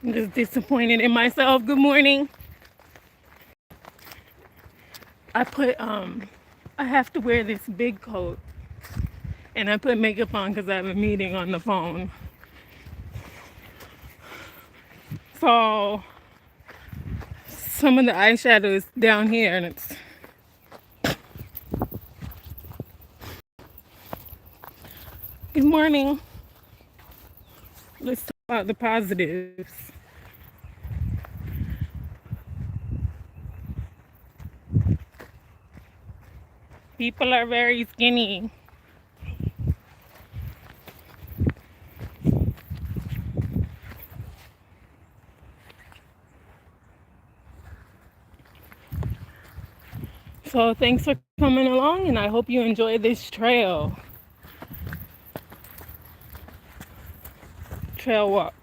I'm just disappointed in myself. Good morning. I have to wear this big coat and I put makeup on because I have a meeting on the phone. So some of the eyeshadow is down here and it's good morning. Let's talk about the positives. People are very skinny. So thanks for coming along and I hope you enjoy this trail walk.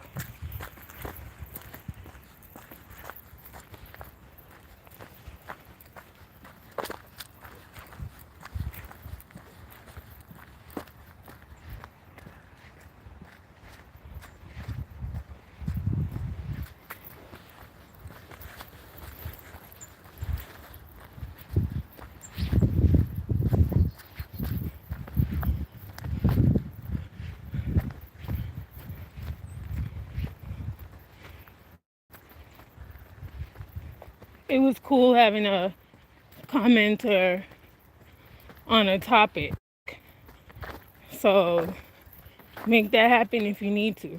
It was cool having a commenter on a topic. So make that happen if you need to.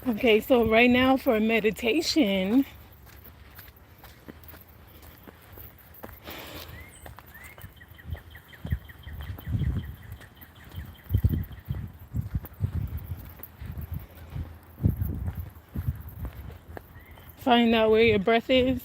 Okay, so right now for meditation, find out where your breath is.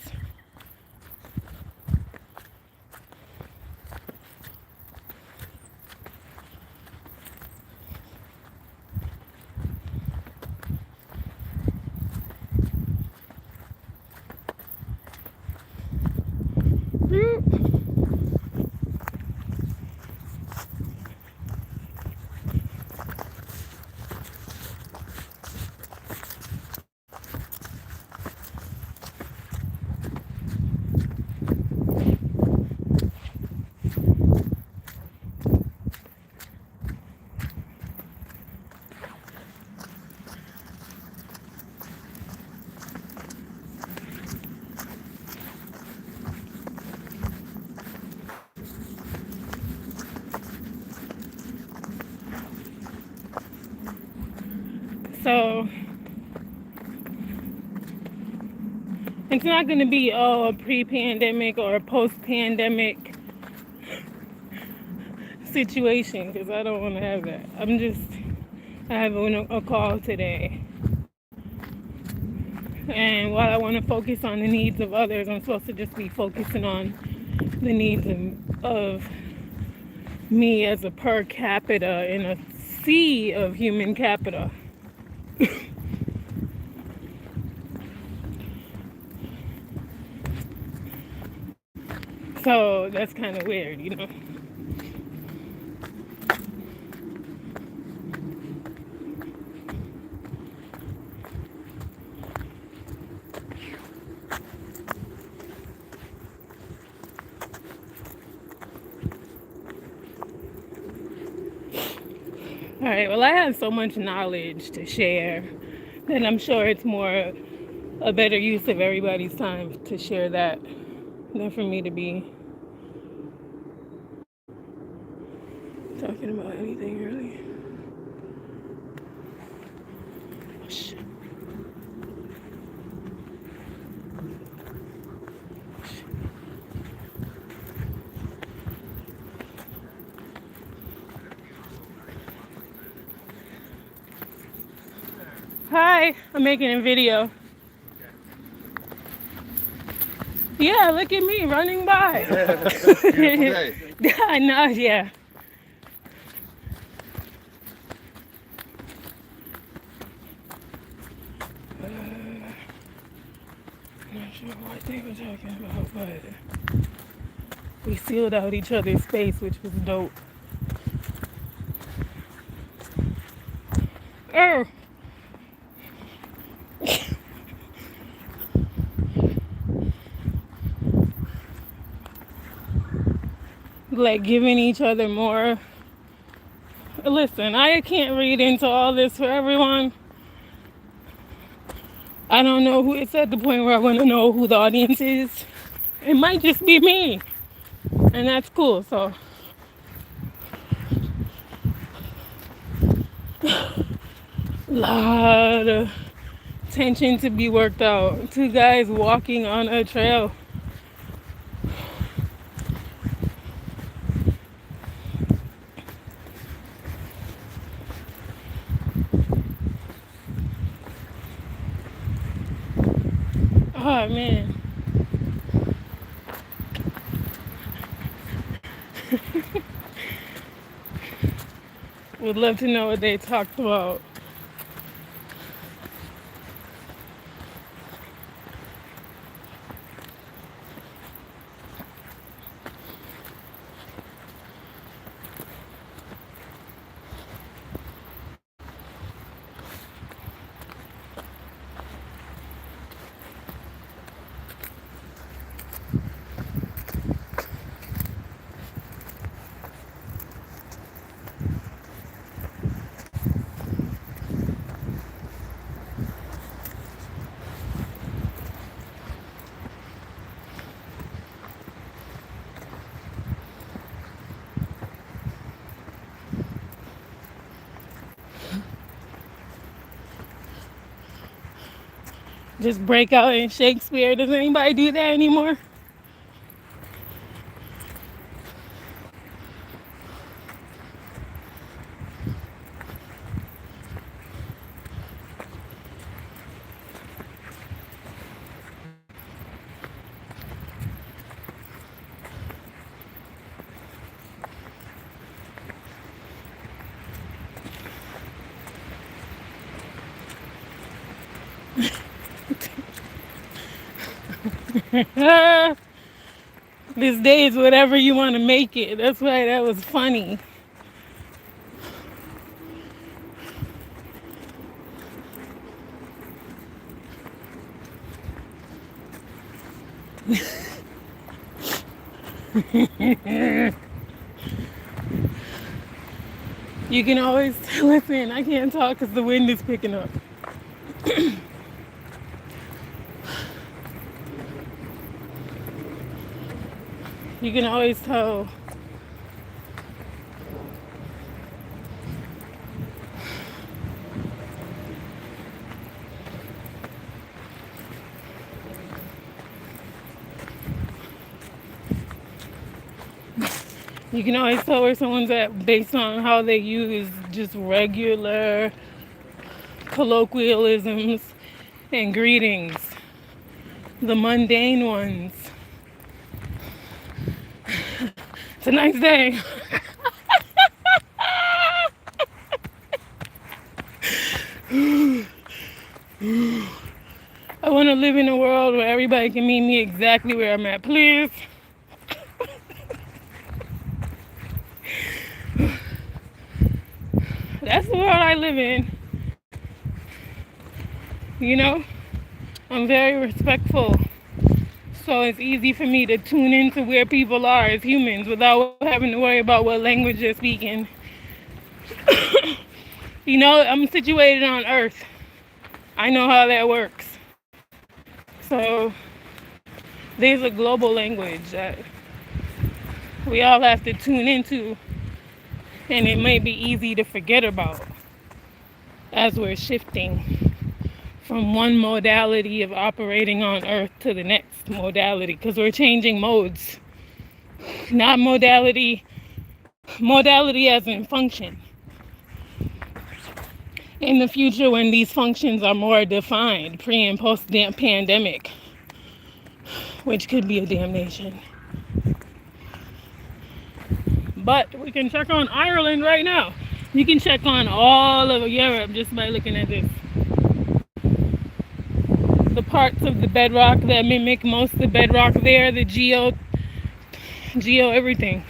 So it's not going to be a pre-pandemic or a post-pandemic situation because I don't want to have that. I have a call today. And while I want to focus on the needs of others, I'm supposed to just be focusing on the needs of me as a per capita in a sea of human capital. So that's kind of weird, you know. All right, well, I have so much knowledge to share that I'm sure it's more a better use of everybody's time to share that than for me to be talking about anything really. Hi, I'm making a video. Yeah, look at me running by. Beautiful day. I know, yeah. sure what they were talking about, but we sealed out each other's space, which was dope. Oh, like giving each other more. Listen, I can't read into all this for everyone. I don't know who. It's at the point where I want to know who the audience is. It might just be me, and that's cool. So, lot of tension to be worked out. Two guys walking on a trail. Oh man. Would love to know what they talked about. Just break out in Shakespeare. Does anybody do that anymore? This day is whatever you want to make it. That's why that was funny. You can always listen. I can't talk because the wind is picking up. You can always tell. You can always tell where someone's at based on how they use just regular colloquialisms and greetings. The mundane ones. It's a nice day. I want to live in a world where everybody can meet me exactly where I'm at, please. That's the world I live in. You know, I'm very respectful. So it's easy for me to tune into where people are as humans without having to worry about what language they're speaking. You know, I'm situated on Earth. I know how that works. So there's a global language that we all have to tune into, and it may be easy to forget about as we're shifting from one modality of operating on Earth to the next modality, because we're changing modes. Not modality as in function. In the future, when these functions are more defined, pre and post pandemic, which could be a damnation. But we can check on Ireland right now. You can check on all of Europe just by looking at this. the parts of the bedrock that mimic most of the bedrock there, the geo everything.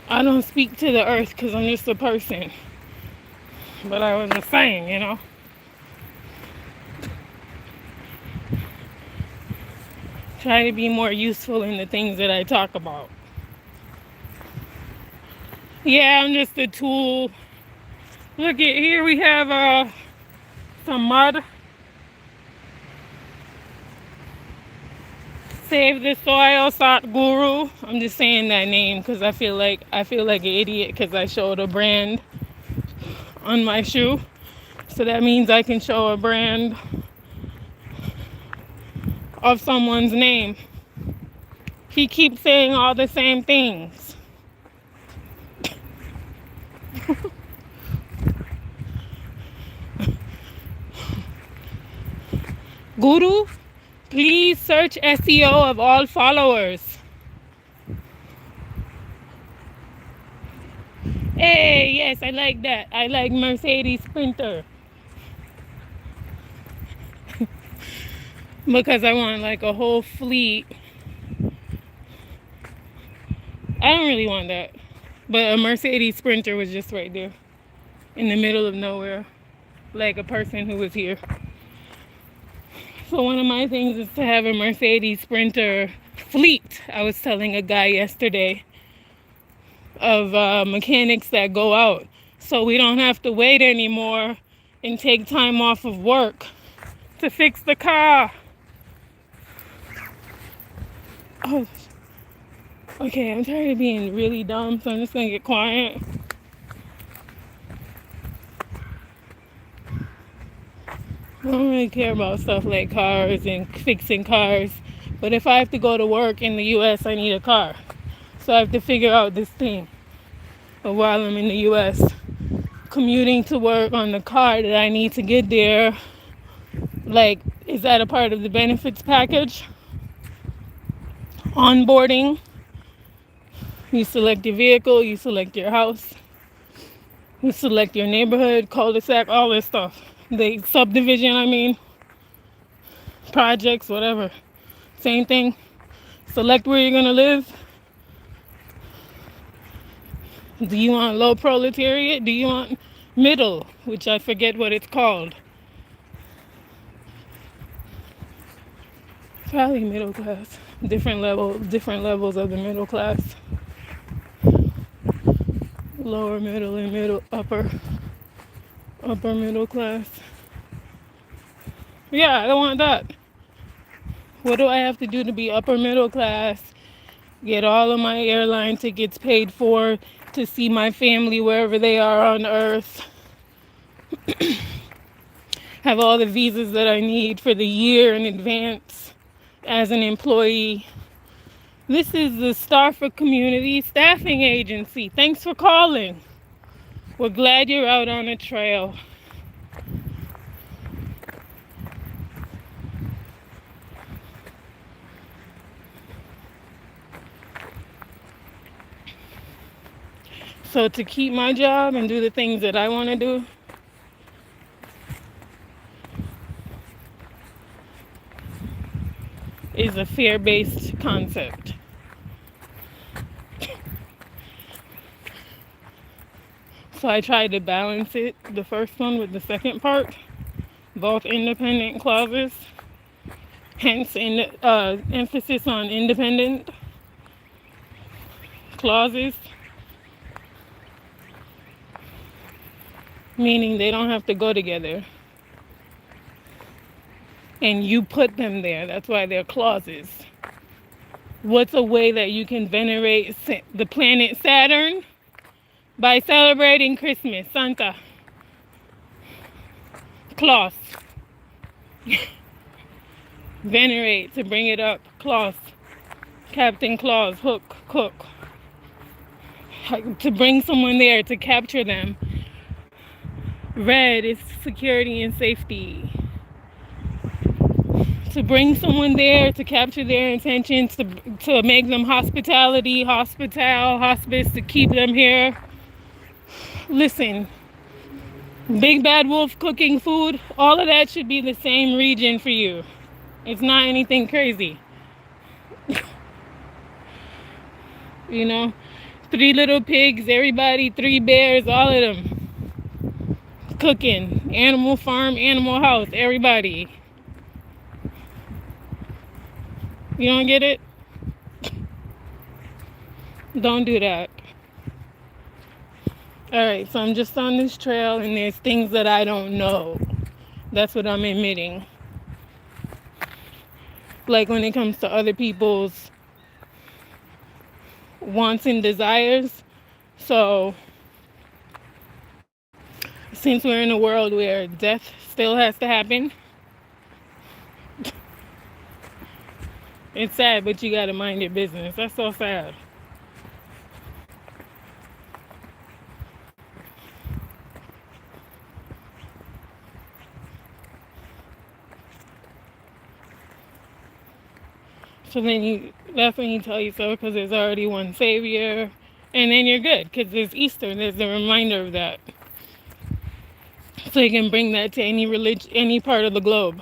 I don't speak to the earth because I'm just a person. But I was just saying, try to be more useful in the things that I talk about. Yeah, I'm just a tool. Look at here, we have some mud. Save the soil, Satguru. I'm just saying that name because I feel like an idiot because I showed a brand on my shoe. So that means I can show a brand of someone's name. He keeps saying all the same things. Guru, please search SEO of all followers. Hey, yes, I like that. I like Mercedes Sprinter. Because I want like a whole fleet. I don't really want that. But a Mercedes Sprinter was just right there. In the middle of nowhere. Like a person who was here. So one of my things is to have a Mercedes Sprinter fleet. I was telling a guy yesterday of mechanics that go out. So we don't have to wait anymore and take time off of work to fix the car. Oh, okay, I'm tired of being really dumb, so I'm just gonna get quiet. I don't really care about stuff like cars and fixing cars, but if I have to go to work in the US, I need a car. So I have to figure out this thing. But while I'm in the US, commuting to work on the car that I need to get there, like, is that a part of the benefits package? Onboarding. You select your vehicle, you select your house, you select your neighborhood, cul-de-sac, all this stuff. The subdivision, I mean, projects, whatever. Same thing. Select where you're gonna live. Do you want low proletariat? Do you want middle, which I forget what it's called? Probably middle class. Different levels of the middle class. Lower middle and upper middle class. Yeah, I don't want that. What do I have to do to be upper middle class? Get all of my airline tickets paid for to see my family wherever they are on earth. Have all the visas that I need for the year in advance as an employee. This is the Starford Community Staffing Agency. Thanks for calling. We're glad you're out on a trail. So to keep my job and do the things that I want to do, is a fear-based concept. So I tried to balance it, the first one with the second part, both independent clauses, hence emphasis on independent clauses, meaning they don't have to go together. And you put them there, that's why they're clauses. What's a way that you can venerate the planet Saturn? By celebrating Christmas, Santa Claus. Venerate, to bring it up, Claus, Captain Claus, Hook, Cook. To bring someone there, to capture them. Red is security and safety. To bring someone there, to capture their intentions, to make them hospitality, hospice, to keep them here. Listen, Big Bad Wolf cooking food, all of that should be the same region for you. It's not anything crazy. You know, Three Little Pigs, everybody, Three Bears, all of them cooking. Animal Farm, Animal House, everybody. You don't get it? Don't do that. Alright, so I'm just on this trail and there's things that I don't know. That's what I'm admitting. Like when it comes to other people's wants and desires. So, since we're in a world where death still has to happen, it's sad, but you gotta mind your business. That's so sad. So then that's when you tell yourself, because there's already one savior, and then you're good, because there's Easter, there's a reminder of that. So you can bring that to any religion, any part of the globe,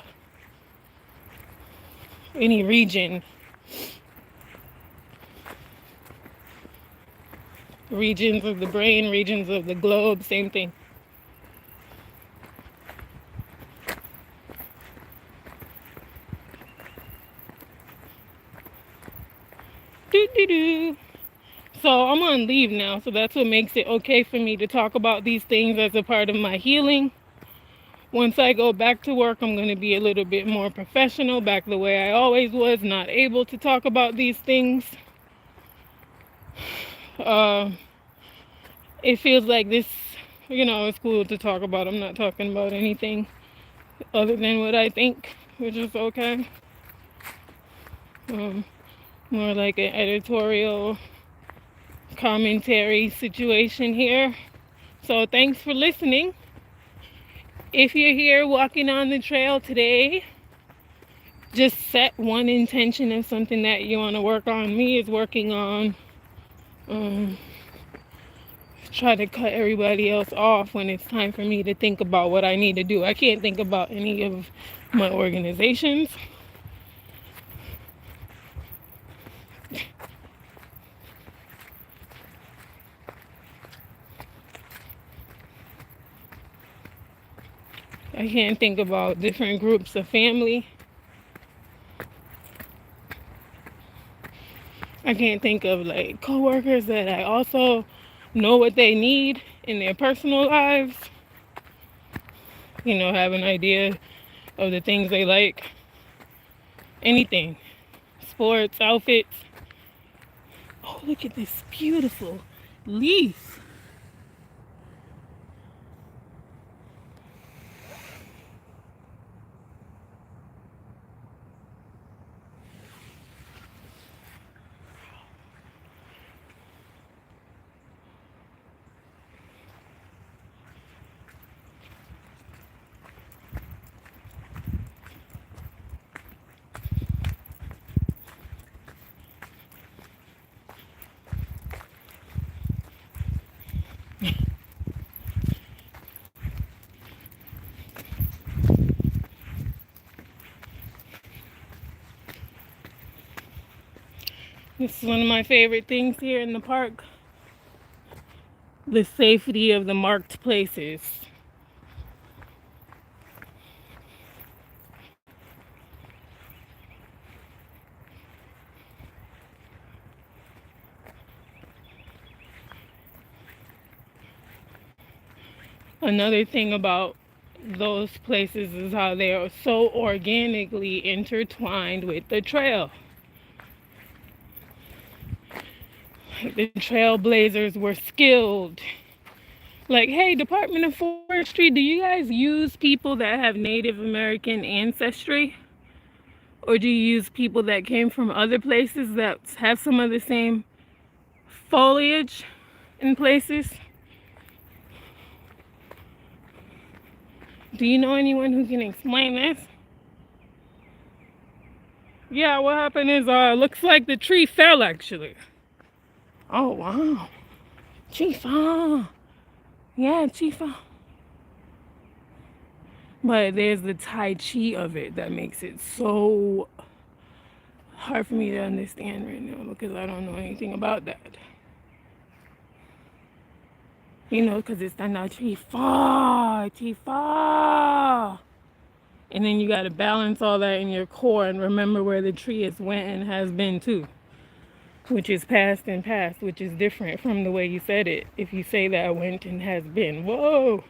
any region. Regions of the brain, regions of the globe, same thing. Doo-doo-doo. So I'm on leave now, so that's what makes it okay for me to talk about these things as a part of my healing. Once I go back to work, I'm going to be a little bit more professional, back the way I always was, not able to talk about these things. It feels like this, it's cool to talk about. I'm not talking about anything other than what I think, which is okay. More like an editorial commentary situation here. So thanks for listening. If you're here walking on the trail today, just set one intention of something that you want to work on. Me is working on try to cut everybody else off when it's time for me to think about what I need to do. I can't think about any of my organizations. I can't think about different groups of family. I can't think of like coworkers that I also know what they need in their personal lives. Have an idea of the things they like. Anything. Sports, outfits. Oh, look at this beautiful leaf. This is one of my favorite things here in the park. The safety of the marked places. Another thing about those places is how they are so organically intertwined with the trail. The trailblazers were skilled. Like, hey, Department of Forestry, do you guys use people that have Native American ancestry? Or do you use people that came from other places that have some of the same foliage in places? Do you know anyone who can explain this? Yeah, what happened is, looks like the tree fell actually. Oh, wow. Tree fell. Yeah, tree fell. But there's the Tai Chi of it that makes it so hard for me to understand right now because I don't know anything about that. You know, because it's the Chi Fa, Chi Fa. And then you got to balance all that in your core and remember where the tree is went and has been too, which is past and past, which is different from the way you said it. If you say that went and has been, whoa,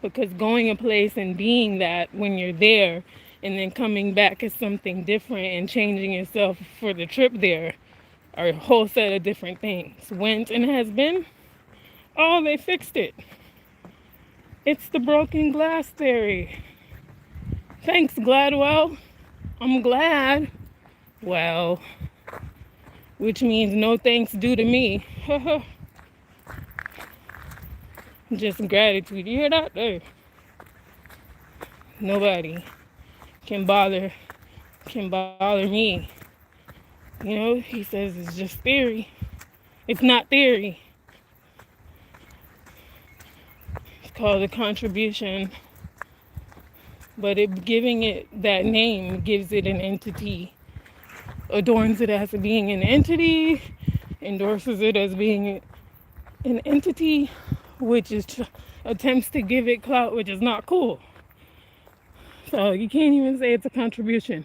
because going a place and being that when you're there and then coming back is something different and changing yourself for the trip there are a whole set of different things. Went and has been, oh, they fixed it. It's the broken glass theory. Thanks, Gladwell. I'm glad. Well, which means no thanks due to me. Just gratitude. You hear that? Hey. Nobody can bother me. You know, he says it's just theory. It's not theory. It's called a contribution. But giving it that name gives it an entity, adorns it as being an entity, endorses it as being an entity, which is attempts to give it clout, which is not cool. So you can't even say it's a contribution.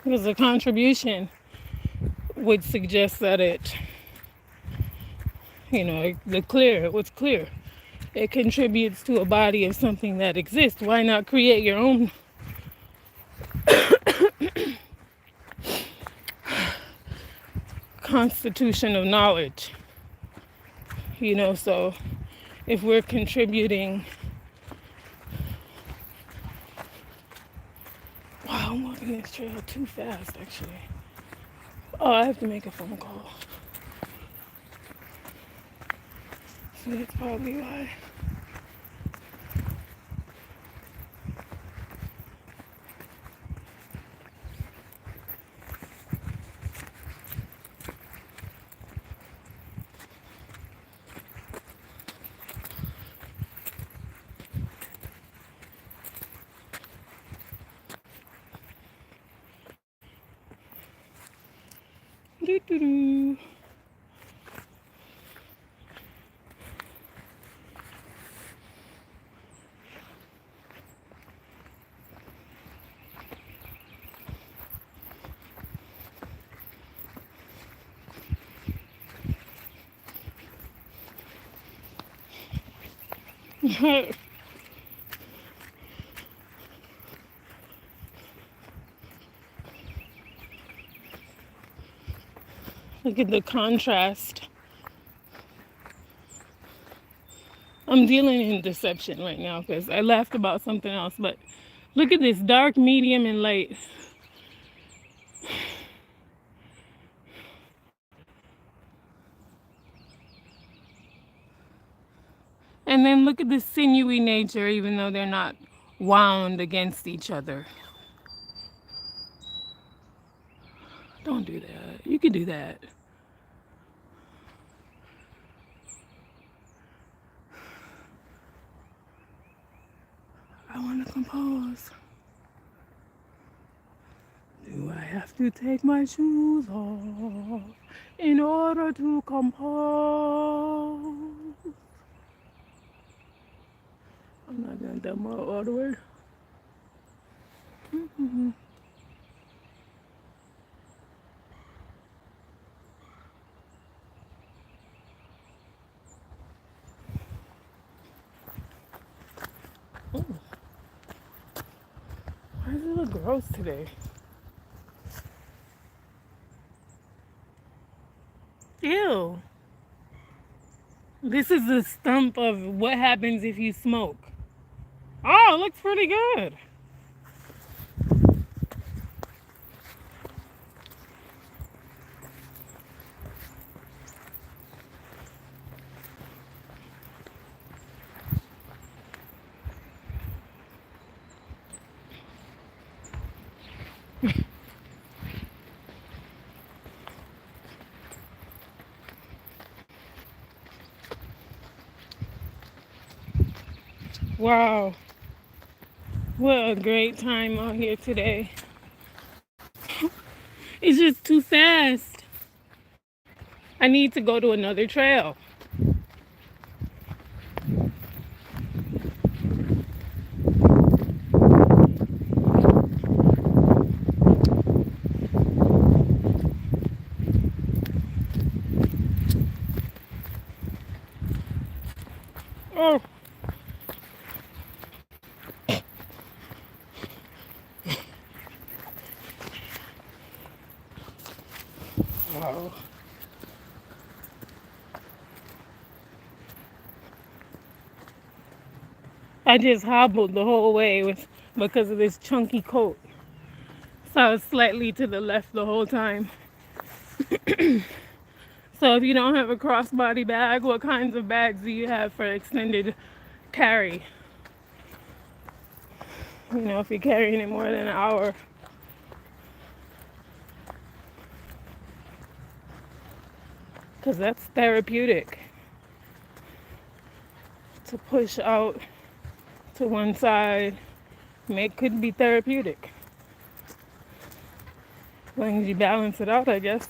Because a contribution would suggest that it, you know, what's clear. It contributes to a body of something that exists. Why not create your own constitution of knowledge? You know, so if we're contributing, wow, I'm walking this trail too fast actually. Oh, I have to make a phone call. So that's probably why. Doo-doo-doo. Look at the contrast. I'm dealing in deception right now because I laughed about something else, but look at this dark, medium, and light. And then look at the sinewy nature, even though they're not wound against each other. Don't do that. You can do that. I want to compose. Do I have to take my shoes off in order to compose? I'm not gonna dumb all the way. Oh, why does it look gross today? Ew. This is the stump of what happens if you smoke. Oh, it looks pretty good. Wow. What a great time out here today. It's just too fast. I need to go to another trail. Oh, wow. I just hobbled the whole way because of this chunky coat. So I was slightly to the left the whole time. So if you don't have a crossbody bag, what kinds of bags do you have for extended carry? You know, if you're carrying it more than an hour. Because that's therapeutic. To push out to one side, could be therapeutic. As long as you balance it out, I guess.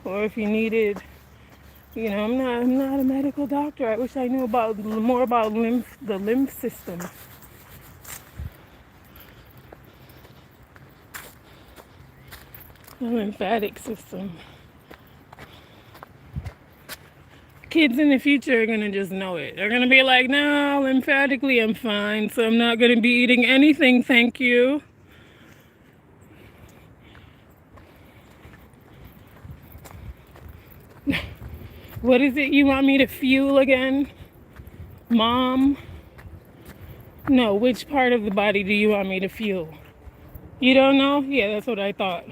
Or if you needed, you know, I'm not a medical doctor. I wish I knew more about the lymph system. The lymphatic system. Kids in the future are gonna just know it. They're gonna be like, no, lymphatically I'm fine, so I'm not gonna be eating anything, thank you. What is it you want me to fuel again? Mom? No, which part of the body do you want me to fuel? You don't know? Yeah, that's what I thought.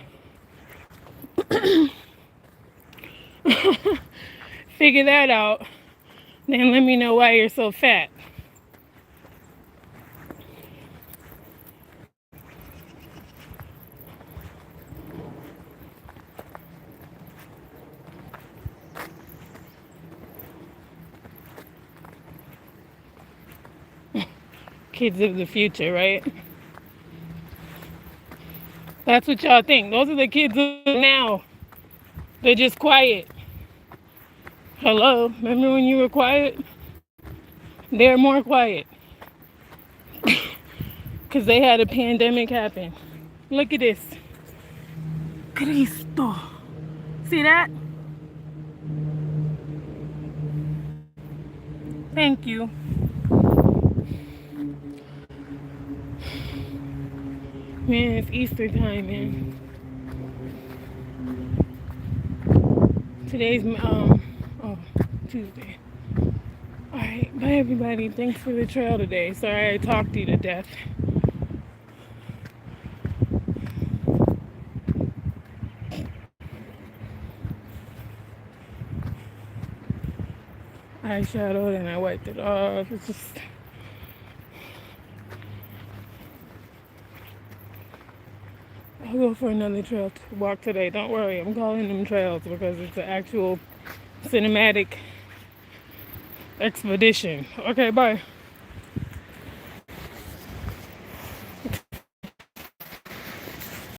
Figure that out. Then let me know why you're so fat. Kids of the future, right? That's what y'all think. Those are the kids of now. They're just quiet. Hello? Remember when you were quiet? They're more quiet. Because they had a pandemic happen. Look at this. Cristo. See that? Thank you. Man, it's Easter time, man. Today's Tuesday. Alright, bye everybody. Thanks for the trail today. Sorry I talked you to death. Eyeshadow and I wiped it off. It's just I'll go for another trail to walk today. Don't worry, I'm calling them trails because it's an actual cinematic expedition. Okay, bye.